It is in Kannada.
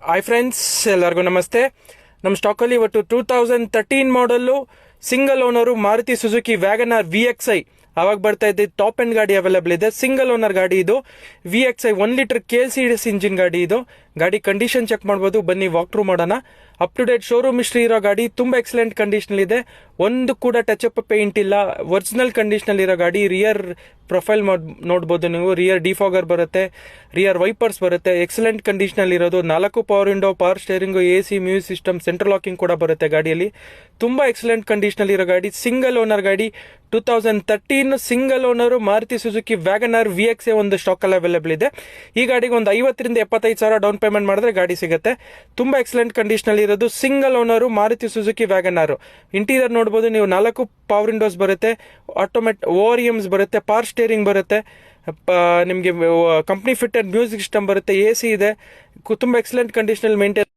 ಹಾಯ್ ಫ್ರೆಂಡ್ಸ್, ಎಲ್ಲರಿಗೂ ನಮಸ್ತೆ. ನಮ್ಮ ಸ್ಟಾಕಲ್ಲಿ ಇವತ್ತು 2013 model single owner Maruti Suzuki WagonR VXI ಅವಾಗ ಬರ್ತಾ ಇದೆ. ಟಾಪ್ ಎಂಡ್ ಗಾಡಿ ಅವೈಲೇಬಲ್ ಇದೆ. ಸಿಂಗಲ್ ಓನರ್ ಗಾಡಿ ಇದು. VXI 1 ಲೀಟರ್ KLCS ಇಂಜಿನ್ ಗಾಡಿ ಇದು. ಗಾಡಿ ಕಂಡೀಷನ್ ಚೆಕ್ ಮಾಡ್ಬೋದು, ಬನ್ನಿ ವಾಕ್ ಥ್ರೂ ಮಾಡೋಣ. Up to date showroom history ಇರೋ ಗಾಡಿ, ತುಂಬಾ ಎಕ್ಸಲೆಂಟ್ ಕಂಡೀಷನ್ ಇದೆ. ಒಂದು ಕೂಡ ಟಚ್ ಅಪ್ ಪೇಂಟ್ ಇಲ್ಲ, ಒರಿಜಿನಲ್ ಕಂಡೀಷನ್ ಇರೋ ಗಾಡಿ. ರಿಯರ್ ಪ್ರೊಫೈಲ್ ನೋಡ್ಬೋದು ನೀವು. ರಿಯರ್ ಡಿಫಾಗರ್ ಬರುತ್ತೆ, ರಿಯರ್ ವೈಪರ್ಸ್ ಬರುತ್ತೆ. ಎಕ್ಸಲೆಂಟ್ ಕಂಡೀಷನ್ ಇರೋದು. 4 power window, power steering, AC, music system, central locking ಕೂಡ ಬರುತ್ತೆ ಗಾಡಿಯಲ್ಲಿ. ತುಂಬಾ ಎಕ್ಸಲೆಂಟ್ ಕಂಡೀಷನ್ ಇರೋ ಗಾಡಿ. ಸಿಂಗಲ್ ಓನರ್ ಗಾಡಿ. 2013 single owner Maruti Suzuki WagonR VXI ಒಂದು ಸ್ಟಾಕ್ ಅಲ್ಲಿ ಅವೈಲೇಬಲ್ ಇದೆ. ಈ ಗಾಡಿಗೆ ಒಂದು 50,000 ರಿಂದ 75,000 ಡೌನ್ ಪೇಮೆಂಟ್ ಮಾಡಿದ್ರೆ ಗಾಡಿ ಸಿಗುತ್ತೆ. ತುಂಬಾ ಎಕ್ಸಲೆಂಟ್ ಕಂಡೀಷನ್ ಇರೋದು. Single owner Maruti Suzuki Wagon R. Interior ನೋಡಬಹುದು ನೀವು. 4 ಪವರ್ ವಿಂಡೋಸ್ ಬರುತ್ತೆ, ಆಟೋಮೆಟಿಕ್ ORMs ಬರುತ್ತೆ, ಪವರ್ ಸ್ಟೇರಿಂಗ್ ಬರುತ್ತೆ, ನಿಮಗೆ ಕಂಪ್ನಿ ಫಿಟೆಡ್ ಮ್ಯೂಸಿಕ್ ಸಿಸ್ಟಮ್ ಬರುತ್ತೆ, AC ಇದೆ. ತುಂಬಾ ಎಕ್ಸಲೆಂಟ್ ಕಂಡೀಷನ್ ಮೇಂಟೈನ್